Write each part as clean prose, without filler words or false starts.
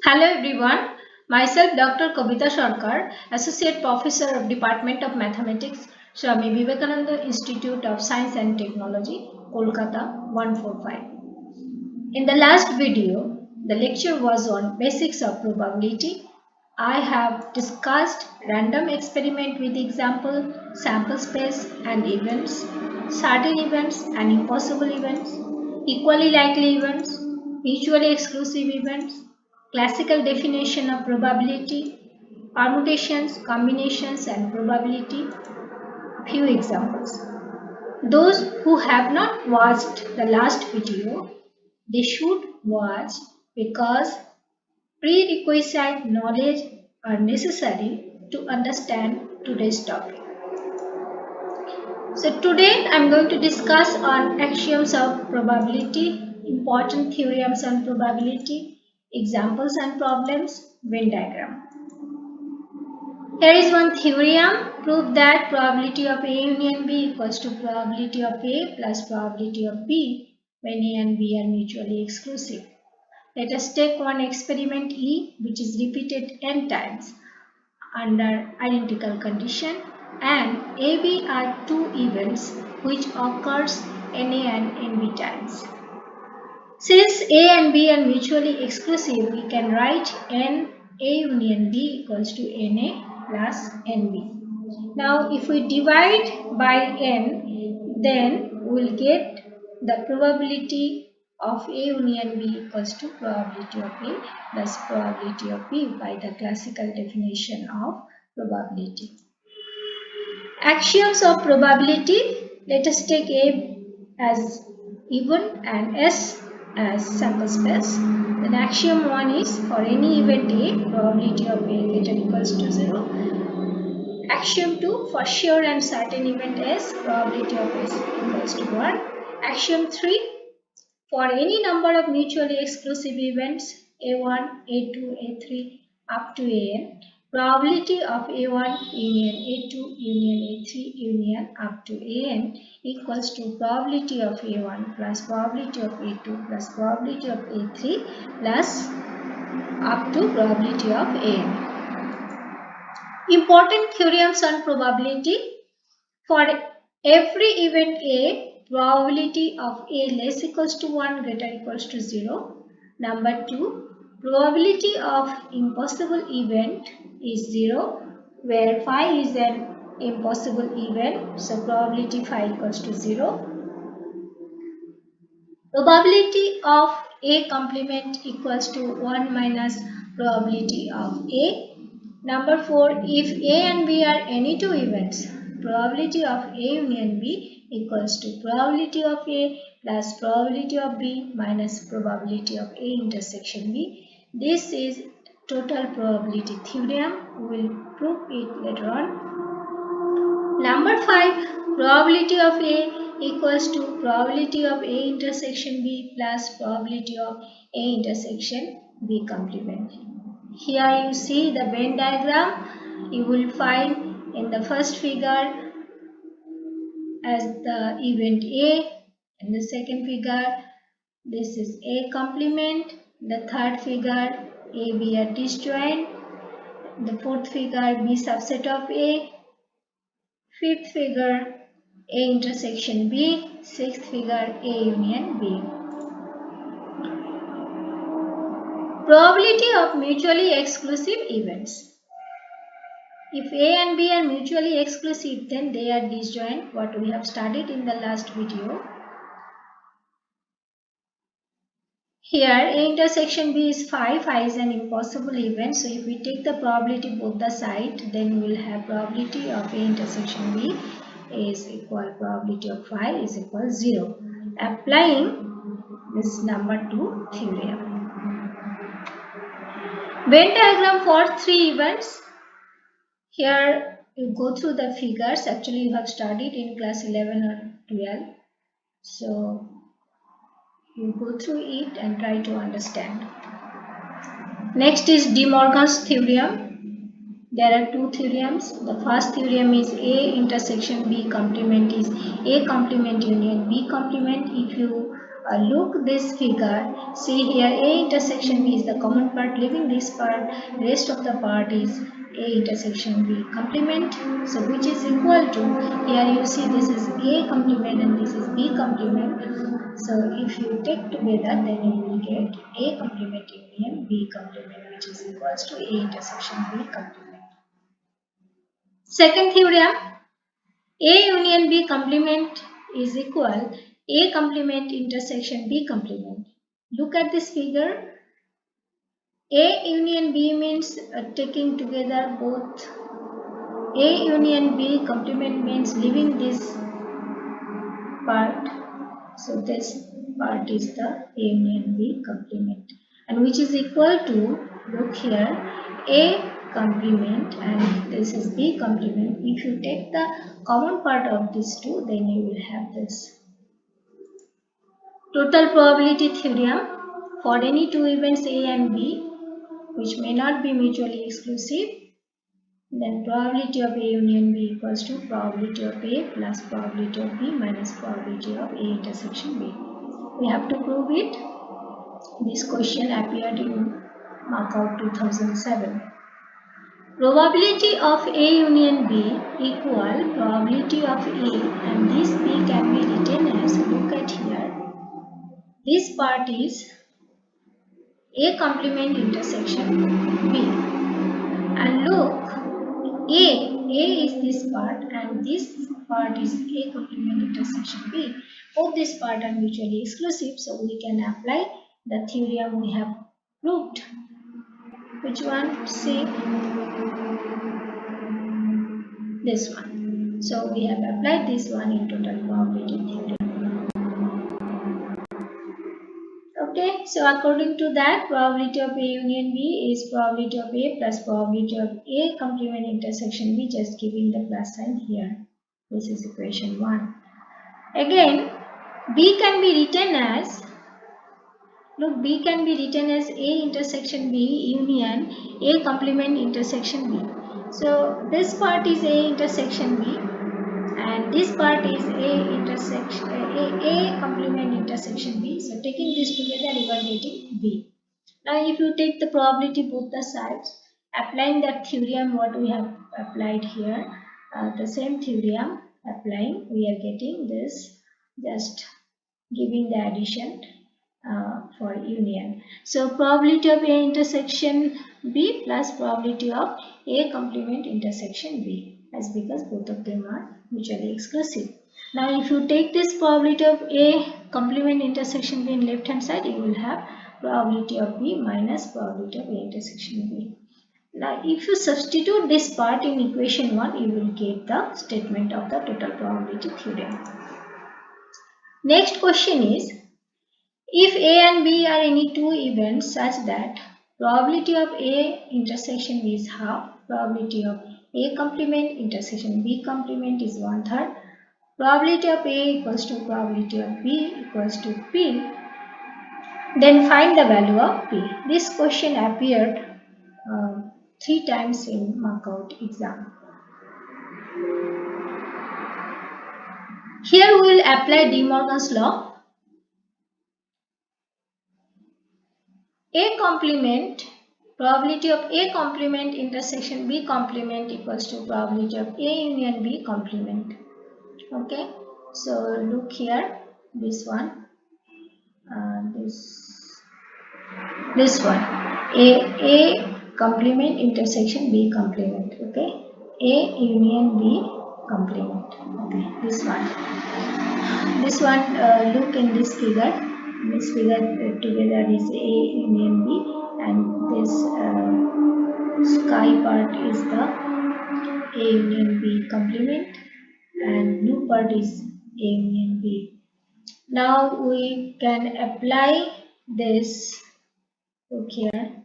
Hello everyone, myself Dr. Kavita Sarkar, Associate Professor of Department of Mathematics, Swami Vivekananda Institute of Science and Technology, Kolkata 145. In the last video, the lecture was on basics of probability. I have discussed random experiment with example, sample space and events, certain events and impossible events, equally likely events, mutually exclusive events, classical definition of probability, permutations, combinations and probability. Few examples. Those who have not watched the last video, they should watch because prerequisite knowledge are necessary to understand today's topic. So today I am going to discuss on axioms of probability, important theorems on probability, examples and problems, Venn diagram. Here is one theorem, prove that probability of A union B equals to probability of A plus probability of B when A and B are mutually exclusive. Let us take one experiment E which is repeated n times under identical condition and AB are two events which occurs NA and NB times. Since A and B are mutually exclusive, we can write N A union B equals to NA plus NB. Now if we divide by N, then we will get the probability of A union B equals to probability of A plus probability of B by the classical definition of probability. Axioms of probability, let us take A as even and S as sample space. Then axiom 1 is for any event A, probability of A greater equals to 0. Axiom 2, for sure and certain event S, probability of S equals to 1. Axiom 3, for any number of mutually exclusive events A1, A2, A3 up to An, probability of A1 union A2 union A3 union up to An equals to probability of A1 plus probability of A2 plus probability of A3 plus up to probability of An. Important theorems on probability. For every event A, probability of A less equals to 1 greater equals to 0. Number 2, probability of impossible event is 0 where phi is an impossible event, so probability phi equals to 0. Probability of A complement equals to 1 minus probability of A. Number 4, if A and B are any two events, probability of A union B equals to probability of A plus probability of B minus probability of A intersection B. This is total probability theorem. We will prove it later on. Number 5, probability of A equals to probability of A intersection B plus probability of A intersection B complement. Here you see the Venn diagram. You will find in the first figure as the event A, in the second figure this is A complement, the third figure A B are disjoint, the fourth figure B subset of A, fifth figure A intersection B, sixth figure A union B. Probability of mutually exclusive events. If A and B are mutually exclusive, then they are disjoint, what we have studied in the last video. Here A intersection B is phi. Phi is an impossible event, so if we take the probability both the side, then we will have probability of A intersection B is equal probability of phi is equal 0. Applying this number 2 theorem. Venn diagram for 3 events. Here you go through the figures. Actually you have studied in class 11 or 12. So you go through it and try to understand. Next is De Morgan's theorem. There are two theorems. The first theorem is A intersection B complement is A complement union B complement. If you Look this figure. See here, A intersection B is the common part. Leaving this part, rest of the part is A intersection B complement. So which is equal to, here you see this is A complement and this is B complement. So if you take together, then you will get A complement union B complement, which is equals to A intersection B complement. Second theorem, A union B complement is equal A complement intersection B complement. Look at this figure. A union B means taking together both. A union B complement means leaving this part. So this part is the A union B complement, and which is equal to, look here, A complement and this is B complement. If you take the common part of these two, then you will have this. Total probability theorem, for any two events A and B which may not be mutually exclusive, then probability of A union B equals to probability of A plus probability of B minus probability of A intersection B. We have to prove it. This question appeared in Markout 2007. Probability of A union B equal probability of A, and this B can be written as, look at here, this part is A complement intersection B, and look, A is this part and this part is A complement intersection B. Both this part are mutually exclusive, so we can apply the theorem we have proved. Which one? See, this one. So we have applied this one in total probability theorem. Okay, so according to that, probability of A union B is probability of A plus probability of A complement intersection B, just giving the plus sign here. This is equation 1. Again, B can be written as, look, B can be written as A intersection B union A complement intersection B. So this part is A intersection B and this part is A complement intersection B. So taking this together, you are getting B. Now if you take the probability both the sides, applying that theorem what we have applied here, the same theorem applying, we are getting this, just giving the addition for union. So probability of A intersection B plus probability of A complement intersection B, as because both of them are mutually exclusive. Now if you take this probability of A complement intersection B in left hand side, you will have probability of B minus probability of A intersection B. Now if you substitute this part in equation 1, you will get the statement of the total probability theorem. Next question is, if A and B are any two events such that probability of A intersection B is half, probability of A complement intersection B complement is 1/3, probability of A equals to probability of B equals to P, then find the value of P. This question appeared 3 times in Markout exam. Here we will apply De Morgan's law. A complement, probability of A complement intersection B complement equals to probability of A union B complement. Okay, so look here, this one, this one, A complement intersection B complement. Okay, A union B complement. Okay, this one. Look in this figure. This figure together is A union B, and this sky part is the A union B complement, and blue part is A union B. Now we can apply this. Look here,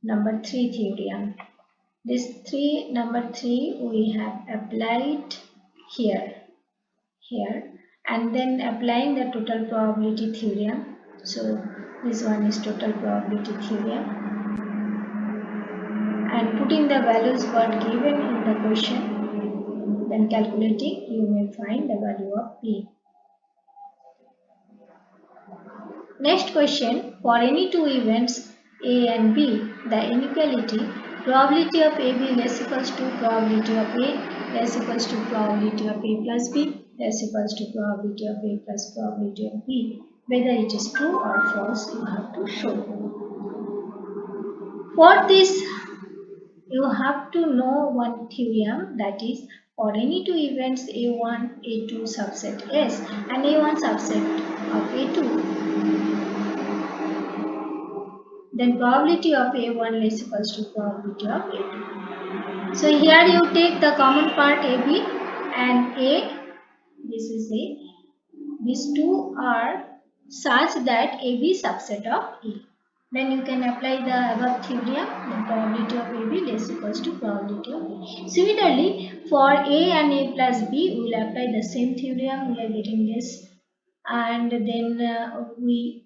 number 3 theorem. This number 3 we have applied here, and then applying the total probability theorem. So this one is total probability theorem, and putting the values what given in the question, then calculating, you may find the value of P. Next question, for any two events A and B, the inequality probability of AB less equals to probability of A less equals to probability of A plus B less equals to probability of A plus probability of B. Whether it is true or false, you have to show. For this, you have to know one theorem, that is, for any two events A1, A2 subset S and A1 subset of A2, then probability of A1 is equals to probability of A2. So here you take the common part AB and A, this is A. These two are such that AB subset of A. Then you can apply the above theorem, the probability of AB less equals to probability of A. Similarly, for A and A plus B, we will apply the same theorem, we are getting this. And then we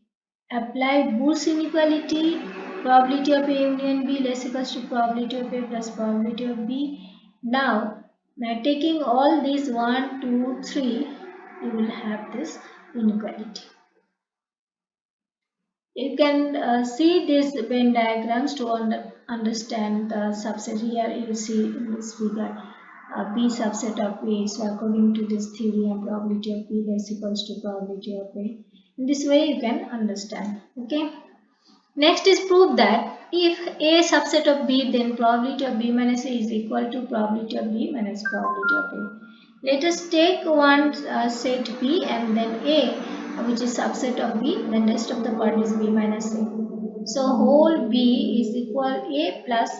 apply Boole's inequality, probability of A union B less equals to probability of A plus probability of B. Now, by taking all these 1, 2, 3, you will have this inequality. You can see these Venn diagrams to understand the subset. Here you see in this figure B subset of A. So according to this theorem, probability of B less equals to probability of A. In this way you can understand. Okay. Next is prove that if A subset of B, then probability of B minus A is equal to probability of B minus probability of A. Let us take one set B and then A, which is subset of B, then rest of the part is B minus A. So whole B is equal A plus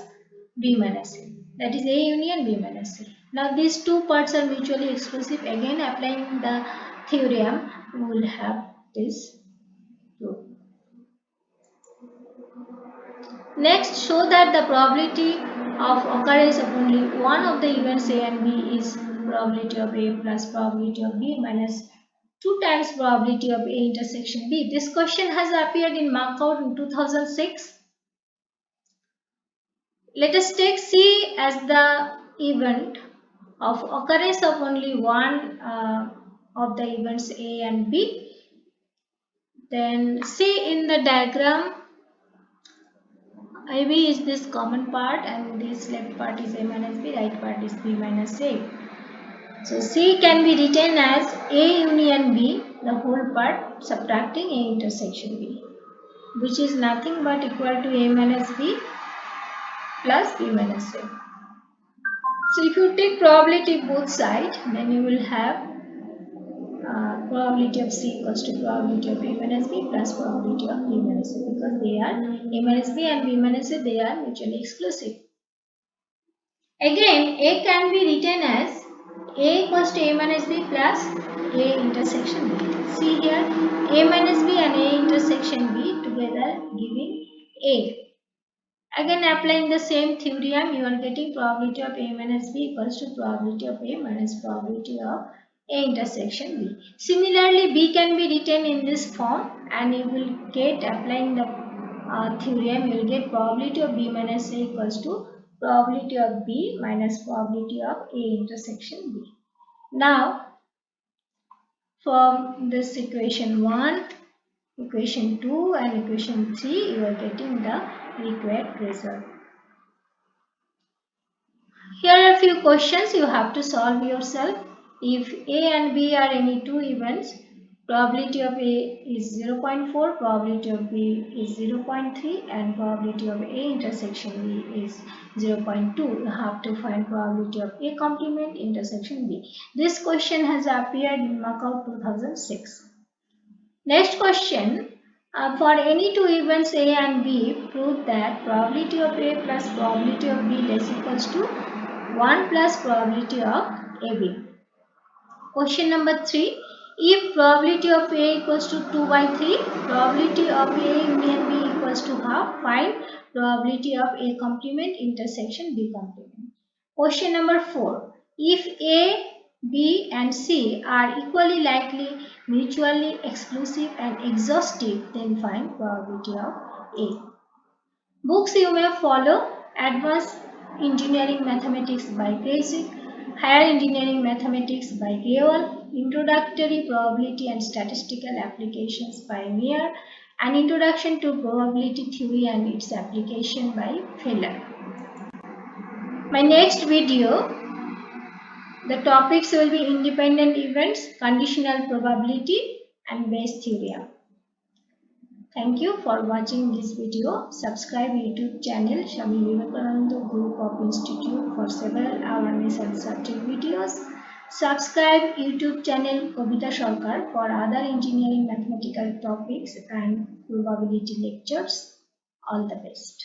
B minus A. That is A union B minus A. Now these two parts are mutually exclusive. Again applying the theorem, we will have this proof. Next, show that the probability of occurrence of only one of the events A and B is probability of A plus probability of B minus 2 times probability of A intersection B. This question has appeared in Markout in 2006. Let us take C as the event of occurrence of only one of the events A and B. Then see in the diagram, AB is this common part and this left part is A minus B, right part is B minus A. So C can be written as A union B, the whole part, subtracting A intersection B, which is nothing but equal to A minus B plus B minus A. So if you take probability both sides, then you will have probability of C equals to probability of A minus B plus probability of B minus A, because they are A minus B and B minus A, they are mutually exclusive. Again, A can be written as A equals to A minus B plus A intersection B. See here, A minus B and A intersection B together giving A. Again, applying the same theorem, you are getting probability of A minus B equals to probability of A minus probability of A intersection B. Similarly, B can be written in this form and you will get, applying the theorem, you will get probability of B minus A equals to probability of B minus probability of A intersection B. Now, from this equation 1, equation 2 and equation 3, you are getting the required result. Here are a few questions you have to solve yourself. If A and B are any two events, probability of A is 0.4, probability of B is 0.3 and probability of A intersection B is 0.2. You have to find probability of A complement intersection B. This question has appeared in Markout 2006. Next question. For any two events A and B, prove that probability of A plus probability of B less equals to 1 plus probability of AB. Question number 3. If probability of A equals to 2 by 3, probability of A union B equals to half, find probability of A complement intersection B complement. Question number 4. If A, B and C are equally likely, mutually exclusive and exhaustive, then find probability of A. Books you may follow: Advanced Engineering Mathematics by Kreyszig, Higher Engineering Mathematics by Grewal, Introductory Probability and Statistical Applications by Meyer, An Introduction to Probability Theory and its Application by Feller. My next video, the topics will be independent events, conditional probability, and Bayes theorem. Thank you for watching this video. Subscribe YouTube channel Swami Vivekananda Group of Institute for several awareness and subject videos. Subscribe YouTube channel Kobita Sarkar for other engineering mathematical topics and probability lectures. All the best.